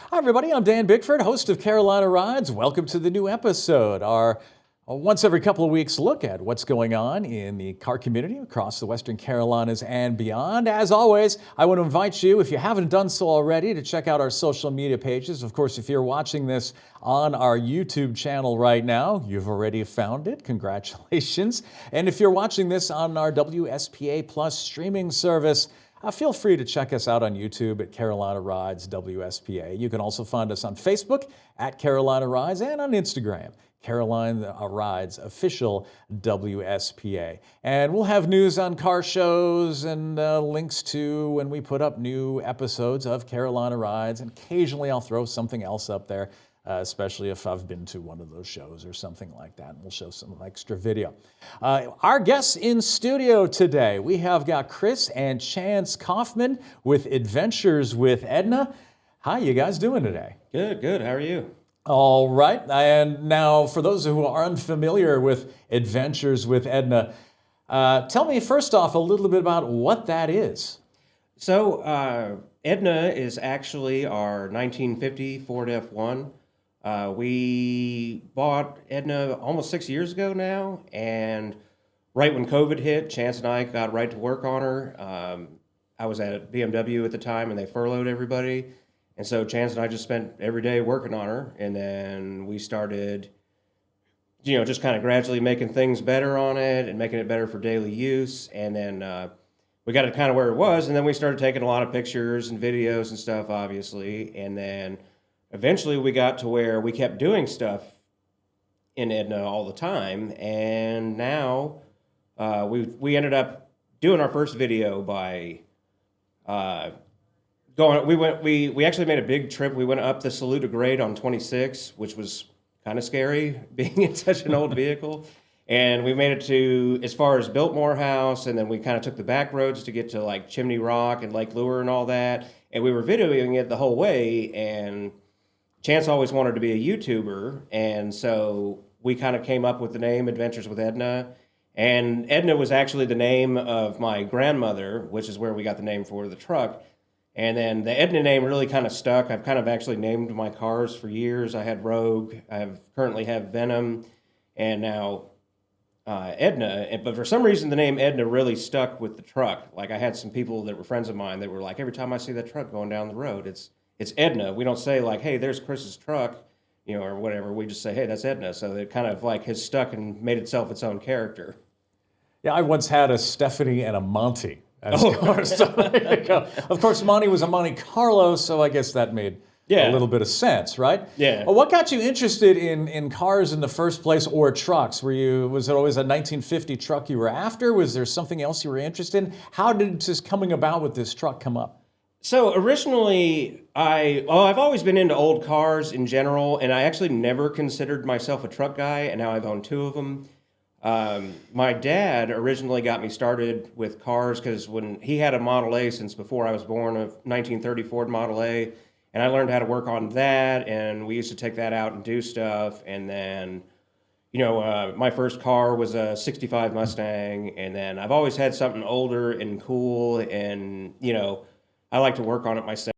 Hi, everybody. I'm Dan Bickford, host of Carolina Rides. Welcome to the new episode, our once every couple of weeks look at what's going on in the car community across the Western Carolinas and beyond. As always, I want to invite you, if you haven't done so already, to check out our social media pages. Of course, if you're watching this on our YouTube channel right now, you've already found it. Congratulations. And if you're watching this on our WSPA Plus streaming service, feel free to check us out on YouTube at Carolina Rides WSPA. You can also find us on Facebook at Carolina Rides and on Instagram, Carolina Rides Official WSPA. And we'll have news on car shows and links to when we put up new episodes of Carolina Rides. And occasionally I'll throw something else up there, especially if I've been to one of those shows or something like that. And we'll show some extra video. Our guests in studio today, we have got Chris and Chance Kaufman with Adventures with Edna. How you guys doing today? Good. How are you? All right. And now, for those who are unfamiliar with Adventures with Edna, tell me first off a little bit about what that is. So, Edna is actually our 1950 Ford F1. We bought Edna almost 6 years ago now, and right when COVID hit, Chance and I got right to work on her. I was at BMW at the time, and they furloughed everybody. And so Chance and I just spent every day working on her, and then we started, just kind of gradually making things better on it and making it better for daily use. And then we got it kind of where it was, and then we started taking a lot of pictures and videos and stuff, obviously. And then eventually we got to where we kept doing stuff in Edna all the time, and now we ended up doing our first video by we actually made a big trip. We went up the Saluda grade on 26, which was kind of scary being in such an old vehicle. And we made it to as far as Biltmore House, and then we kind of took the back roads to get to like Chimney Rock and Lake Lure and all that. And we were videoing it the whole way, and Chance always wanted to be a YouTuber, and so we kind of came up with the name Adventures with Edna. And Edna was actually the name of my grandmother, which is where we got the name for the truck. And then the Edna name really kind of stuck. I've kind of actually named my cars for years. I had Rogue, currently have Venom, and now Edna. But for some reason, the name Edna really stuck with the truck. Like, I had some people that were friends of mine that were like, every time I see that truck going down the road, it's Edna. We don't say like, hey, there's Chris's truck, or whatever. We just say, hey, that's Edna. So it kind of like has stuck and made itself its own character. Yeah, I once had a Stephanie and a Monty as cars. Of course, Monty was a Monte Carlo, so I guess that made a little bit of sense, right? Yeah. Well, what got you interested in cars in the first place, or trucks? Was it always a 1950 truck you were after? Was there something else you were interested in? How did this coming about with this truck come up? So originally, I've always been into old cars in general, and I actually never considered myself a truck guy, and now I've owned two of them. My dad originally got me started with cars because when he had a Model A since before I was born, a 1930 Ford Model A, and I learned how to work on that, and we used to take that out and do stuff. And then, my first car was a 65 Mustang, and then I've always had something older and cool, and, I like to work on it myself.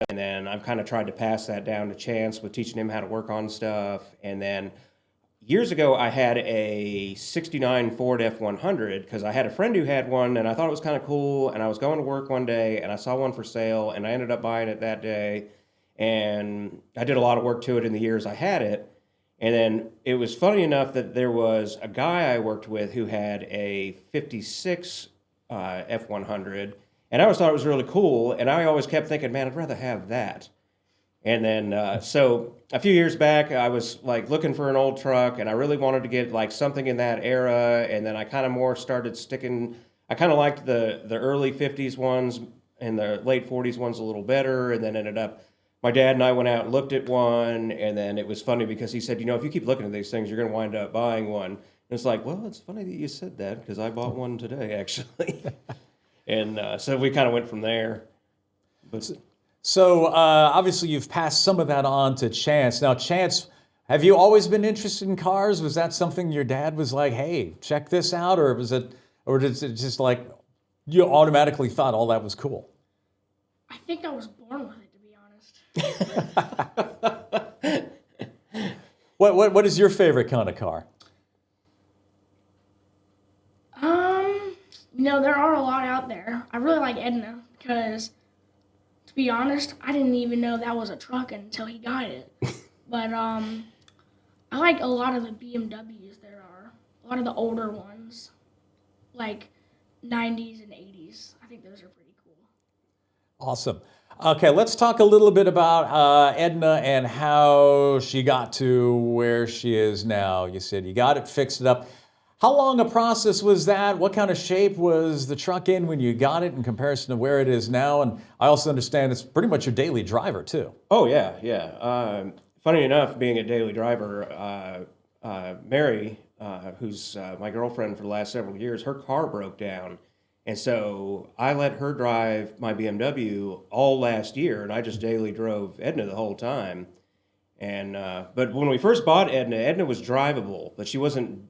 And then I've kind of tried to pass that down to Chance with teaching him how to work on stuff. And then years ago, I had a 69 Ford F100 because I had a friend who had one, and I thought it was kind of cool, and I was going to work one day, and I saw one for sale, and I ended up buying it that day, and I did a lot of work to it in the years I had it. And then it was funny enough that there was a guy I worked with who had a 56 F100, and I always thought it was really cool, and I always kept thinking, man, I'd rather have that. And then, so a few years back, I was like looking for an old truck, and I really wanted to get like something in that era. And then I kind of more started sticking. I kind of liked the early 50s ones and the late 40s ones a little better. And then ended up, my dad and I went out and looked at one. And then it was funny because he said, if you keep looking at these things, you're going to wind up buying one. And it's like, well, it's funny that you said that because I bought one today, actually. And so we kind of went from there. But So obviously you've passed some of that on to Chance. Now, Chance, have you always been interested in cars? Was that something your dad was like, hey, check this out? Or was it just like you automatically thought all that was cool? I think I was born with it, to be honest. What is your favorite kind of car? There are a lot out there. I really like Edna because, to be honest, I didn't even know that was a truck until he got it. But I like a lot of the BMWs there are. A lot of the older ones, like 90s and 80s. I think those are pretty cool. Awesome. Okay, let's talk a little bit about Edna and how she got to where she is now. You said you got it, fixed it up. How long a process was that? What kind of shape was the truck in when you got it in comparison to where it is now? And I also understand it's pretty much your daily driver too. Oh yeah, yeah. Funny enough, being a daily driver, Mary, who's my girlfriend for the last several years, her car broke down, and so I let her drive my BMW all last year, and I just daily drove Edna the whole time. And but when we first bought Edna, Edna was drivable, but she wasn't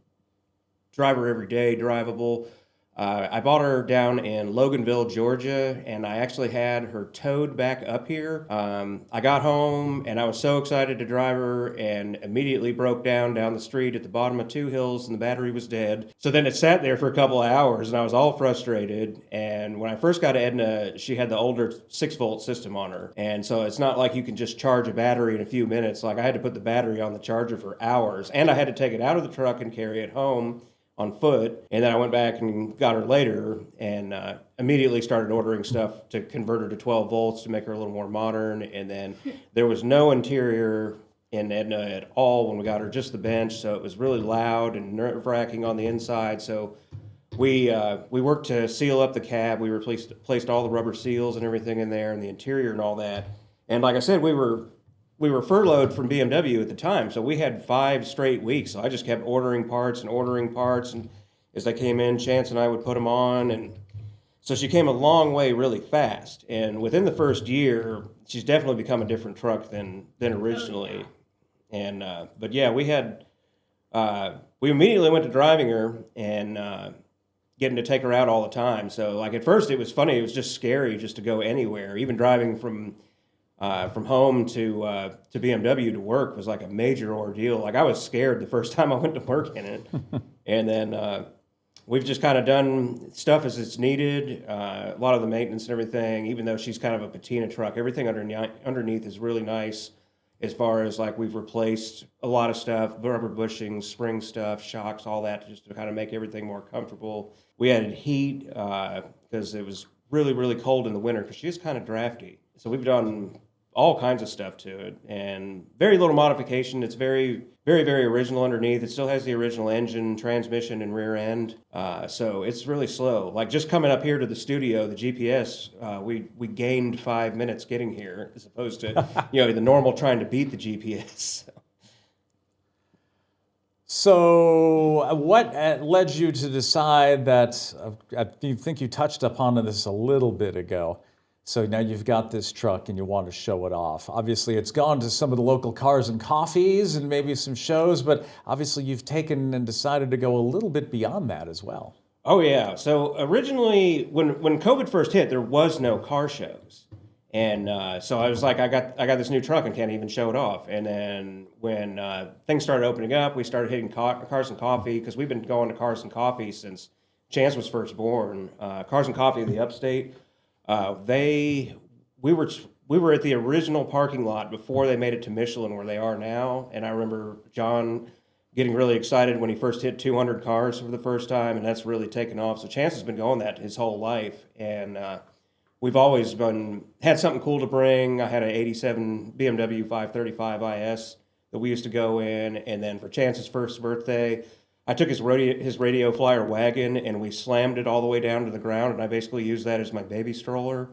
driver every day drivable. I bought her down in Loganville, Georgia, and I actually had her towed back up here. I got home and I was so excited to drive her and immediately broke down the street at the bottom of two hills and the battery was dead. So then it sat there for a couple of hours and I was all frustrated. And when I first got Edna, she had the older 6-volt system on her. And so it's not like you can just charge a battery in a few minutes. Like I had to put the battery on the charger for hours and I had to take it out of the truck and carry it home on foot, and then I went back and got her later and immediately started ordering stuff to convert her to 12 volts to make her a little more modern. And then there was no interior in Edna at all when we got her, just the bench, so it was really loud and nerve-wracking on the inside. So we worked to seal up the cab. We placed all the rubber seals and everything in there and the interior and all that. And like I said, we were furloughed from BMW at the time, so we had 5 straight weeks. So I just kept ordering parts, and as they came in, Chance and I would put them on, and so she came a long way really fast. And within the first year, she's definitely become a different truck than originally. And but yeah, we immediately went to driving her and getting to take her out all the time. So like at first it was funny, it was just scary just to go anywhere, even driving from home to BMW to work was like a major ordeal. Like I was scared the first time I went to work in it. And then we've just kind of done stuff as it's needed. A lot of the maintenance and everything, even though she's kind of a patina truck, everything underneath is really nice as far as like we've replaced a lot of stuff, rubber bushings, spring stuff, shocks, all that, just to kind of make everything more comfortable. We added heat because it was really, really cold in the winter because she is kind of drafty. So we've done all kinds of stuff to it and very little modification. It's very, very, very original underneath. It still has the original engine, transmission, and rear end. So it's really slow. Like just coming up here to the studio, the GPS, we gained 5 minutes getting here as opposed to, the normal trying to beat the GPS. So what led you to decide that, I think you touched upon this a little bit ago, so now you've got this truck and you want to show it off. Obviously, it's gone to some of the local cars and coffees and maybe some shows, but obviously you've taken and decided to go a little bit beyond that as well. Oh, yeah. So originally, when COVID first hit, there was no car shows. And so I was like, I got this new truck and can't even show it off. And then when things started opening up, we started hitting Cars and Coffee because we've been going to Cars and Coffee since Chance was first born. Cars and Coffee in the upstate. We were at the original parking lot before they made it to Michelin where they are now, and I remember John getting really excited when he first hit 200 cars for the first time, and that's really taken off. So Chance has been going that his whole life, and we've always had something cool to bring. I had an 87 BMW 535 IS that we used to go in, and then for Chance's first birthday, I took his radio flyer wagon and we slammed it all the way down to the ground, and I basically used that as my baby stroller,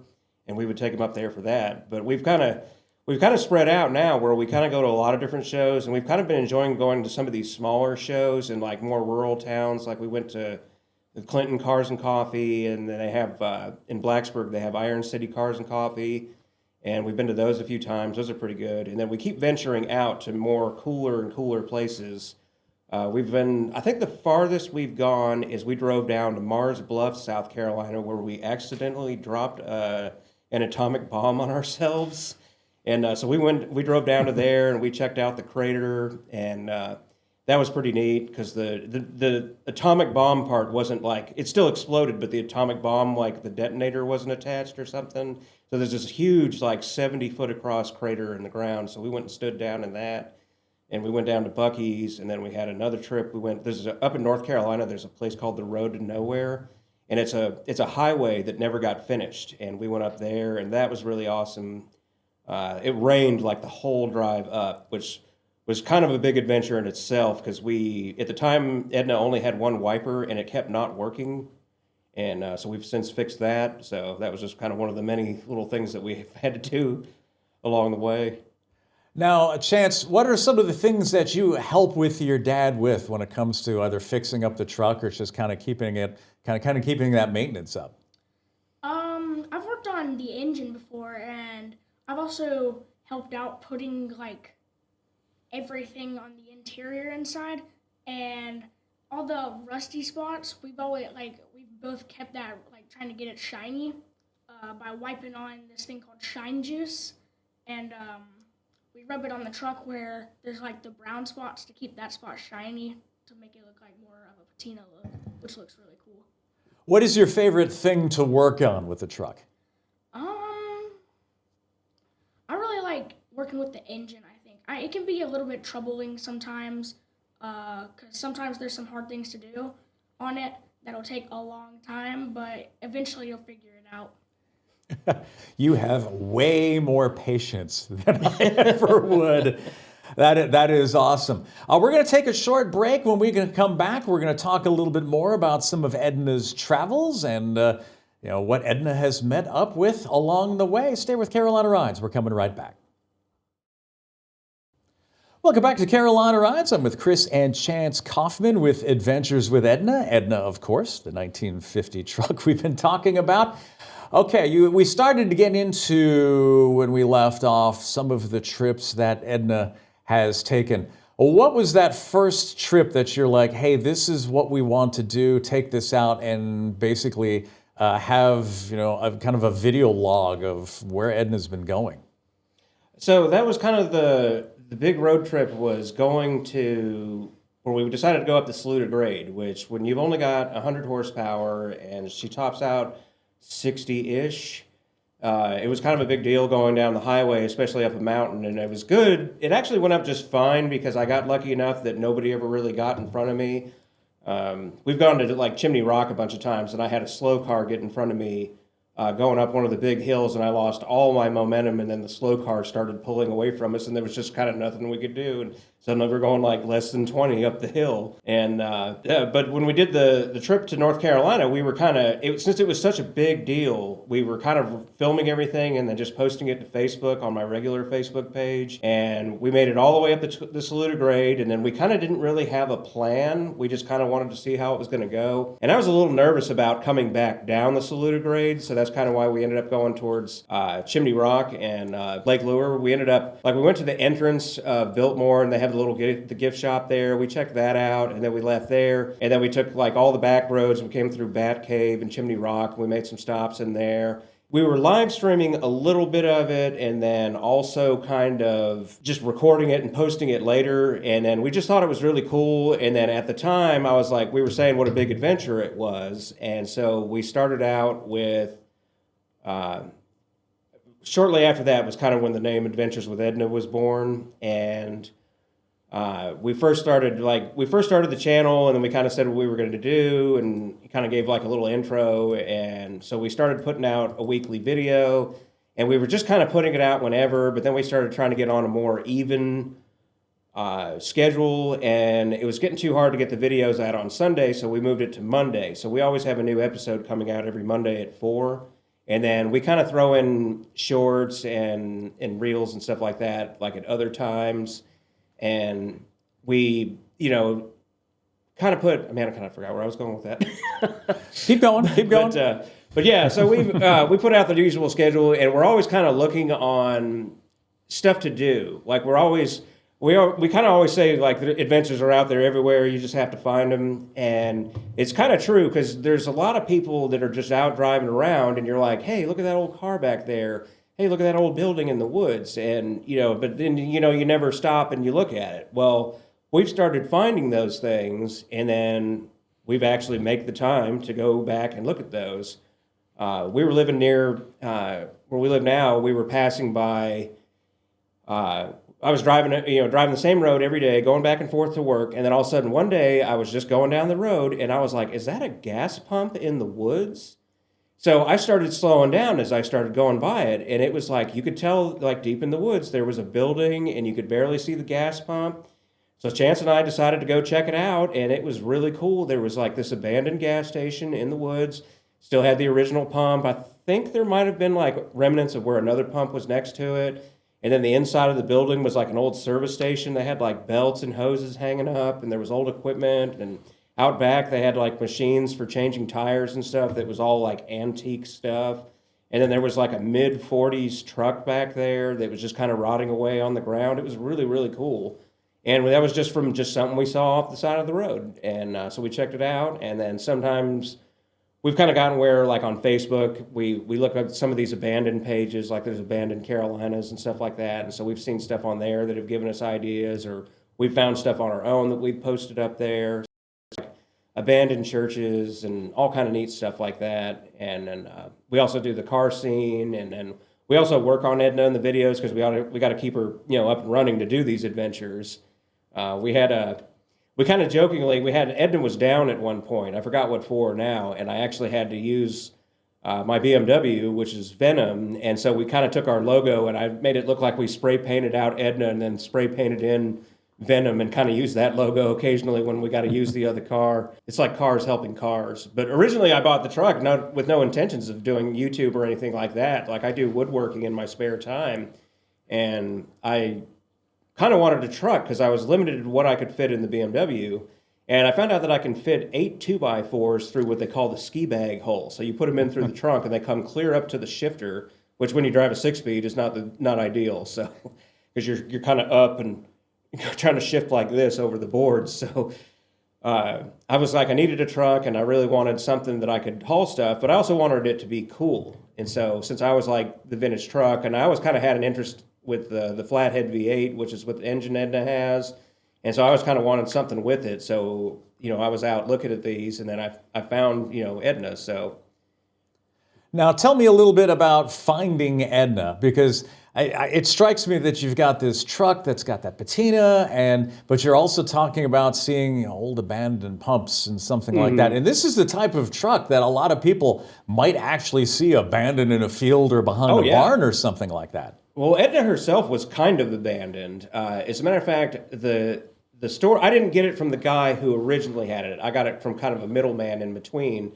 and we would take him up there for that. But we've kind of spread out now where we kind of go to a lot of different shows, and we've kind of been enjoying going to some of these smaller shows in like more rural towns. Like we went to the Clinton Cars and Coffee, and then they have in Blacksburg they have Iron City Cars and Coffee, and we've been to those a few times. Those are pretty good. And then we keep venturing out to more cooler and cooler places. I think the farthest we've gone is we drove down to Mars Bluff, South Carolina, where we accidentally dropped an atomic bomb on ourselves. And so we drove down to there and we checked out the crater, and that was pretty neat because the atomic bomb part wasn't like, it still exploded, but the atomic bomb, like the detonator wasn't attached or something. So there's this huge, like 70-foot across crater in the ground. So we went and stood down in that, and we went down to Buc-ee's, and then we had another trip. Up in North Carolina, there's a place called the Road to Nowhere, and it's a highway that never got finished. And we went up there, and that was really awesome. It rained like the whole drive up, which was kind of a big adventure in itself because at the time, Edna only had one wiper and it kept not working. And so we've since fixed that. So that was just kind of one of the many little things that we've had to do along the way. Now, Chance, what are some of the things that you help with your dad with when it comes to either fixing up the truck or just kind of keeping that maintenance up? I've worked on the engine before, and I've also helped out putting like everything on the interior inside, and all the rusty spots. We've both kept that like trying to get it shiny by wiping on this thing called shine juice, and we rub it on the truck where there's like the brown spots to keep that spot shiny to make it look like more of a patina look, which looks really cool. What is your favorite thing to work on with the truck? I really like working with the engine, I think. It can be a little bit troubling sometimes, because sometimes there's some hard things to do on it that'll take a long time, but eventually you'll figure it out. You have way more patience than I ever would. That is awesome. We're going to take a short break. When we come back, we're going to talk a little bit more about some of Edna's travels and what Edna has met up with along the way. Stay with Carolina Rides. We're coming right back. Welcome back to Carolina Rides. I'm with Chris and Chance Kaufman with Adventures with Edna. Edna, of course, the 1950 truck we've been talking about. Okay, we started to get into, when we left off, some of the trips that Edna has taken. What was that first trip that you're like, hey, this is what we want to do, take this out and basically have a kind of a video log of where Edna's been going? So that was kind of the big road trip, was going to where we decided to go up the Saluda grade, which when you've only got 100 horsepower and she tops out 60-ish, it was kind of a big deal going down the highway, especially up a mountain, and it was good. It actually went up just fine because I got lucky enough that nobody ever really got in front of me. We've gone to like Chimney Rock a bunch of times, and I had a slow car get in front of me going up one of the big hills, and I lost all my momentum, and then the slow car started pulling away from us, and there was just kind of nothing we could do, and suddenly we're going like less than 20 up the hill. And but when we did the trip to North Carolina, we were since it was such a big deal, we were kind of filming everything and then just posting it to Facebook on my regular Facebook page, and we made it all the way up the Saluda grade, and then we kind of didn't really have a plan. We just kind of wanted to see how it was going to go, and I was a little nervous about coming back down the Saluda grade, so that's kind of why we ended up going towards Chimney Rock and Lake Lure. We ended up, we went to the entrance of Biltmore, and they have the gift shop there. We checked that out, and then we left there, and then we took like all the back roads. We came through Bat Cave and Chimney Rock. We made some stops in there. We were live streaming a little bit of it, and then also kind of just recording it and posting it later. And then we just thought it was really cool. And then at the time, I was like, we were saying what a big adventure it was. And so we started out with, shortly after that was kind of when the name Adventures with Edna was born. And we first started the channel, and then we kind of said what we were going to do, and kind of gave like a little intro. And so we started putting out a weekly video, and we were just kind of putting it out whenever, but then we started trying to get on a more even schedule, and it was getting too hard to get the videos out on Sunday, so we moved it to Monday. So we always have a new episode coming out every Monday at 4. And then we kind of throw in shorts and reels and stuff like that, like at other times. And we, kind of I kind of forgot where I was going with that. Keep going. But yeah, so we put out the usual schedule, and we're always kind of looking on stuff to do. Like we kind of always say like the adventures are out there everywhere. You just have to find them, and it's kind of true because there's a lot of people that are just out driving around, and you're like, hey, look at that old car back there. hey, look at that old building in the woods. And, but then, you never stop and you look at it. Well, we've started finding those things, and then we've actually make the time to go back and look at those. We were living near where we live now. We were passing by. I was driving the same road every day, going back and forth to work, and then all of a sudden one day I was just going down the road, and I was like, "Is that a gas pump in the woods?" So I started slowing down as I started going by it, and it was like you could tell, like deep in the woods, there was a building, and you could barely see the gas pump. So Chance and I decided to go check it out, and it was really cool. There was like this abandoned gas station in the woods, still had the original pump. I think there might have been like remnants of where another pump was next to it. And then the inside of the building was like an old service station. They had like belts and hoses hanging up, and there was old equipment. And out back, they had like machines for changing tires and stuff that was all like antique stuff. And then there was like a mid-40s truck back there that was just kind of rotting away on the ground. It was really, really cool. And that was just from just something we saw off the side of the road. And so we checked it out. And then sometimes we've kind of gotten where, like on Facebook, we look at some of these abandoned pages, like there's abandoned Carolinas and stuff like that. And so we've seen stuff on there that have given us ideas, or we've found stuff on our own that we've posted up there, like abandoned churches and all kind of neat stuff like that. And then we also do the car scene, and then we also work on Edna in the videos because we got to keep her up and running to do these adventures. We kind of jokingly, Edna was down at one point. I forgot what for now, and I actually had to use my BMW, which is Venom, and so we kind of took our logo and I made it look like we spray painted out Edna and then spray painted in Venom, and kind of used that logo occasionally when we got to use the other car. It's like cars helping cars. But originally I bought the truck with no intentions of doing YouTube or anything like that. Like I do woodworking in my spare time, and I kind of wanted a truck because I was limited in what I could fit in the BMW. And I found out that I can fit 8 2x4s through what they call the ski bag hole. So you put them in through the trunk, and they come clear up to the shifter, which when you drive a 6-speed is not ideal. So because you're kind of up and trying to shift like this over the boards. So I was like, I needed a truck, and I really wanted something that I could haul stuff, but I also wanted it to be cool. And so since I was like the vintage truck, and I always kind of had an interest with the flathead V8, which is what the engine Edna has. And so I was kind of wanting something with it. So, I was out looking at these, and then I found, Edna. So Now, tell me a little bit about finding Edna, because it strikes me that you've got this truck that's got that patina, but you're also talking about seeing old abandoned pumps and something like that. And this is the type of truck that a lot of people might actually see abandoned in a field or behind a barn or something like that. Well, Edna herself was kind of abandoned. As a matter of fact, the store, I didn't get it from the guy who originally had it. I got it from kind of a middleman in between.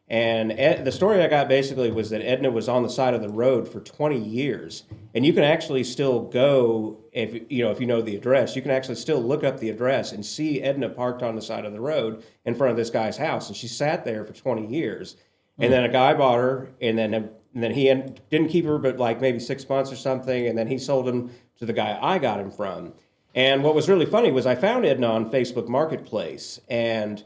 And the story I got basically was that Edna was on the side of the road for 20 years. And you can actually still go, if you know the address, you can actually still look up the address and see Edna parked on the side of the road in front of this guy's house. And she sat there for 20 years. And then a guy bought her, and then he didn't keep her but like maybe 6 months or something, and then he sold him to the guy I got him from. And what was really funny was I found Edna on Facebook Marketplace, and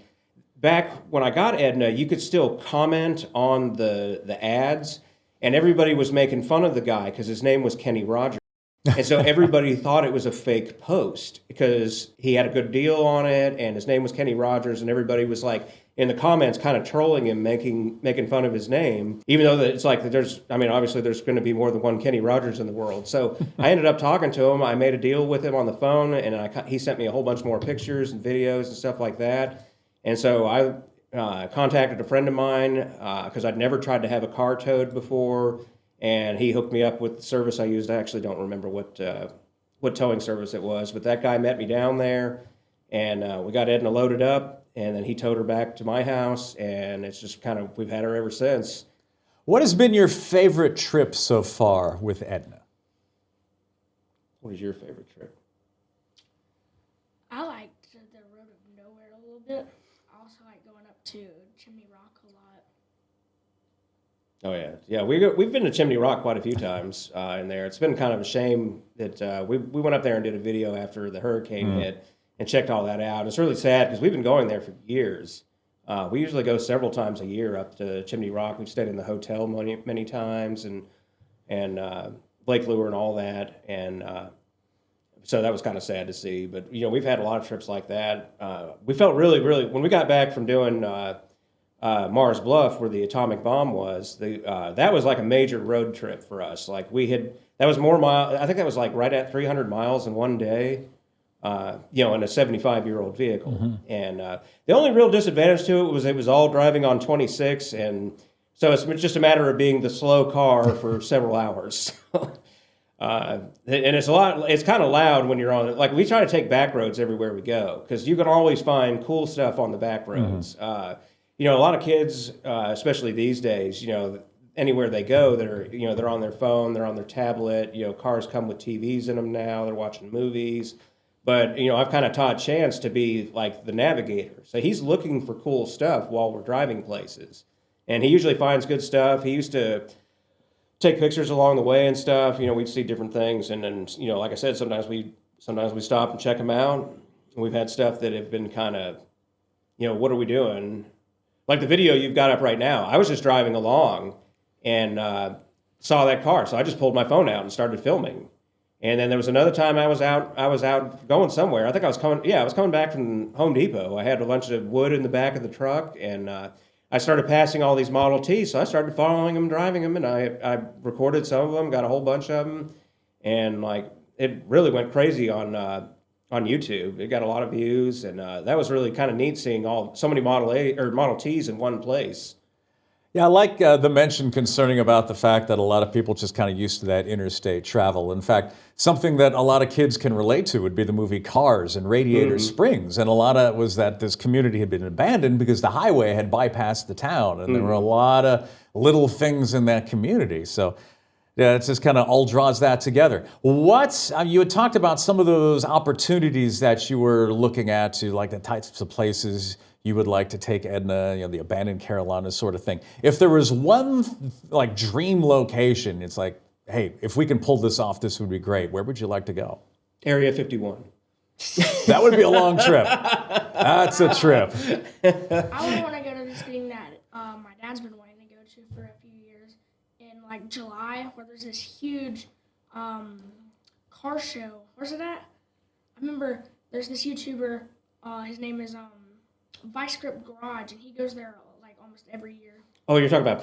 back when I got Edna, you could still comment on the ads, and everybody was making fun of the guy because his name was Kenny Rogers. And so everybody thought it was a fake post because he had a good deal on it, and his name was Kenny Rogers, and everybody was like in the comments kind of trolling him, making fun of his name, even though it's like obviously there's going to be more than one Kenny Rogers in the world. So I ended up talking to him. I made a deal with him on the phone, and he sent me a whole bunch more pictures and videos and stuff like that. And so I contacted a friend of mine because I'd never tried to have a car towed before, and he hooked me up with the service I used. I actually don't remember what towing service it was, but that guy met me down there, and we got Edna loaded up, and then he towed her back to my house, and it's just we've had her ever since. What has been your favorite trip so far with Edna? What is your favorite trip? I liked the Road of Nowhere a little bit. I also like going up to Chimney Rock a lot. Oh yeah. We've been to Chimney Rock quite a few times in there. It's been kind of a shame that we went up there and did a video after the hurricane hit and checked all that out. It's really sad because we've been going there for years. We usually go several times a year up to Chimney Rock. We've stayed in the hotel many times, and Lake Lure and all that, and so that was kind of sad to see. But we've had a lot of trips like that. We felt really, really when we got back from doing Mars Bluff, where the atomic bomb was. That was like a major road trip for us. Like that was more mile. I think that was like right at 300 miles in one day. In a 75-year-old vehicle. Mm-hmm. And the only real disadvantage to it was all driving on 26, and so it's just a matter of being the slow car for several hours. And it's kind of loud when you're on it. Like, we try to take back roads everywhere we go, because you can always find cool stuff on the back roads. Mm-hmm. A lot of kids, especially these days, anywhere they go, they're on their phone, they're on their tablet. Cars come with TVs in them now. They're watching movies. But, I've kind of taught Chance to be like the navigator. So he's looking for cool stuff while we're driving places. And he usually finds good stuff. He used to take pictures along the way and stuff. We'd see different things. And then, like I said, sometimes we stop and check them out. And we've had stuff that have been kind of, what are we doing? Like the video you've got up right now. I was just driving along and saw that car. So I just pulled my phone out and started filming. And then there was another time I was out going somewhere. I think I was coming back from Home Depot. I had a bunch of wood in the back of the truck, and I started passing all these Model Ts. So I started following them, driving them, and I recorded some of them, got a whole bunch of them, and like it really went crazy on YouTube. It got a lot of views, and that was really kind of neat seeing so many Model Ts in one place. Yeah, I like the mention concerning about the fact that a lot of people just kind of used to that interstate travel. In fact, something that a lot of kids can relate to would be the movie Cars and Radiator Springs. And a lot of it was that this community had been abandoned because the highway had bypassed the town. And there were a lot of little things in that community. So yeah, it just kind of all draws that together. You had talked about some of those opportunities that you were looking at to, like the types of places you would like to take Edna, the abandoned Carolinas sort of thing. If there was one like dream location, it's like, hey, if we can pull this off, this would be great. Where would you like to go? Area 51. That would be a long trip. That's a trip. I would want to go to this thing that my dad's been wanting to go to for a few years in like July, where there's this huge car show. Where's it at? I remember there's this YouTuber. His name is Vice Grip Garage, and he goes there like almost every year. Oh, you're talking about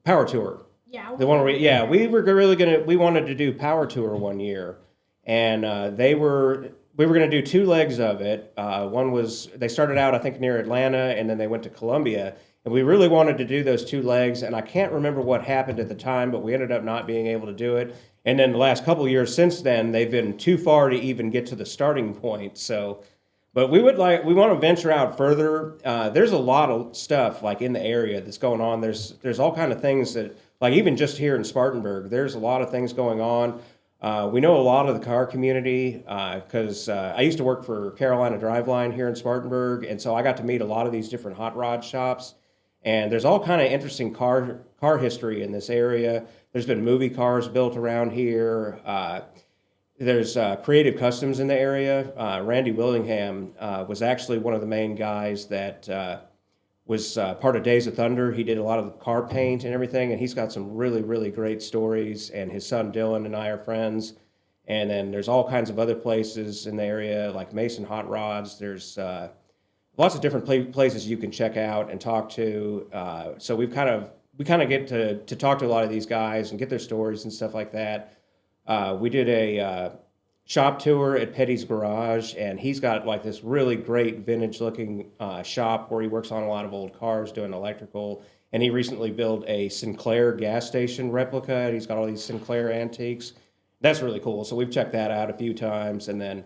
Power Tour. Yeah. The one we wanted to do Power Tour one year, and we were going to do two legs of it. One was, they started out I think near Atlanta, and then they went to Columbia, and we really wanted to do those two legs, and I can't remember what happened at the time, but we ended up not being able to do it. And then the last couple of years since then, they've been too far to even get to the starting point. So. But we want to venture out further. There's a lot of stuff like in the area that's going on. There's all kind of things that, like even just here in Spartanburg, there's a lot of things going on. We know a lot of the car community because I used to work for Carolina Driveline here in Spartanburg, and so I got to meet a lot of these different hot rod shops. And there's all kind of interesting car history in this area. There's been movie cars built around here. There's Creative Customs in the area. Randy Willingham was actually one of the main guys that was part of Days of Thunder. He did a lot of the car paint and everything, and he's got some really, really great stories, and his son Dylan and I are friends. And then there's all kinds of other places in the area, like Mason Hot Rods. There's lots of different places you can check out and talk to. So we kind of get to talk to a lot of these guys and get their stories and stuff like that. We did a shop tour at Petty's Garage, and he's got like this really great vintage-looking shop where he works on a lot of old cars doing electrical. And he recently built a Sinclair gas station replica, and he's got all these Sinclair antiques. That's really cool. So we've checked that out a few times, and then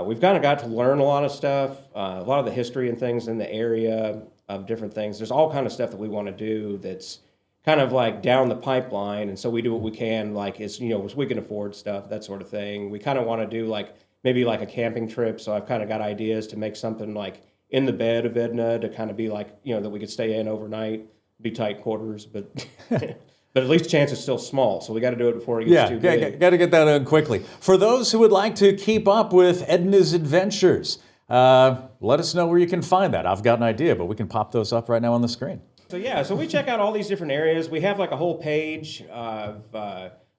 we've kind of got to learn a lot of stuff, a lot of the history and things in the area of different things. There's all kind of stuff that we want to do that's kind of like down the pipeline, and so we do what we can, like as we can afford stuff, that sort of thing. We kind of want to do like maybe like a camping trip, so I've kind of got ideas to make something like in the bed of Edna to kind of be like that we could stay in overnight, be tight quarters, but but at least Chance is still small, so we got to do it before it gets too big. Yeah, got to get that in quickly. For those who would like to keep up with Edna's adventures, let us know where you can find that. I've got an idea, but we can pop those up right now on the screen. So yeah, so we check out all these different areas. We have like a whole page of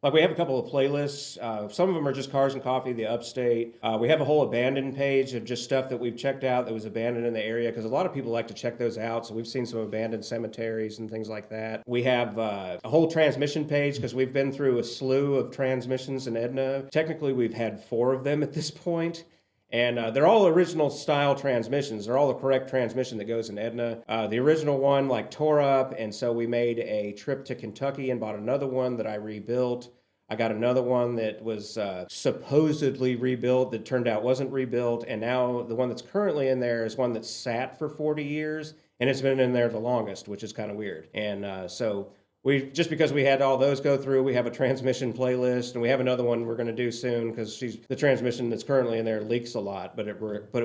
like we have a couple of playlists. Some of them are just Cars and Coffee, the Upstate. We have a whole abandoned page of just stuff that we've checked out that was abandoned in the area because a lot of people like to check those out. So we've seen some abandoned cemeteries and things like that. We have a whole transmission page because we've been through a slew of transmissions in Edna. Technically, we've had 4 of them at this point. And they're all original style transmissions. They're all the correct transmission that goes in Edna. The original one like tore up, and so we made a trip to Kentucky and bought another one that I rebuilt. I got another one that was supposedly rebuilt that turned out wasn't rebuilt, and now the one that's currently in there is one that's sat for 40 years, and it's been in there the longest, which is kind of weird. And so we, just because we had all those go through, we have a transmission playlist, and we have another one we're going to do soon because the transmission that's currently in there leaks a lot, but it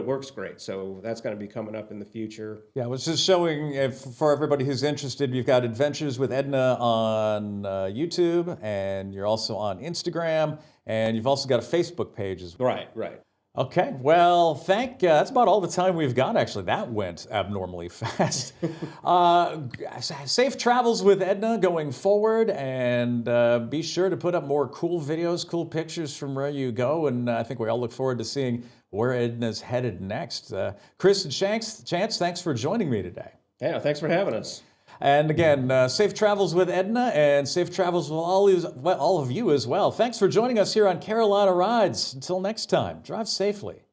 works great. So that's going to be coming up in the future. Yeah, I was just showing, for everybody who's interested, you've got Adventures with Edna on YouTube, and you're also on Instagram, and you've also got a Facebook page as well. Right. Okay, well, that's about all the time we've got, actually. That went abnormally fast. Safe travels with Edna going forward, and be sure to put up more cool videos, cool pictures from where you go, and I think we all look forward to seeing where Edna's headed next. Chris and Chance, thanks for joining me today. Yeah, thanks for having us. And again, safe travels with Edna, and safe travels with all of you as well. Thanks for joining us here on Carolina Rides. Until next time, drive safely.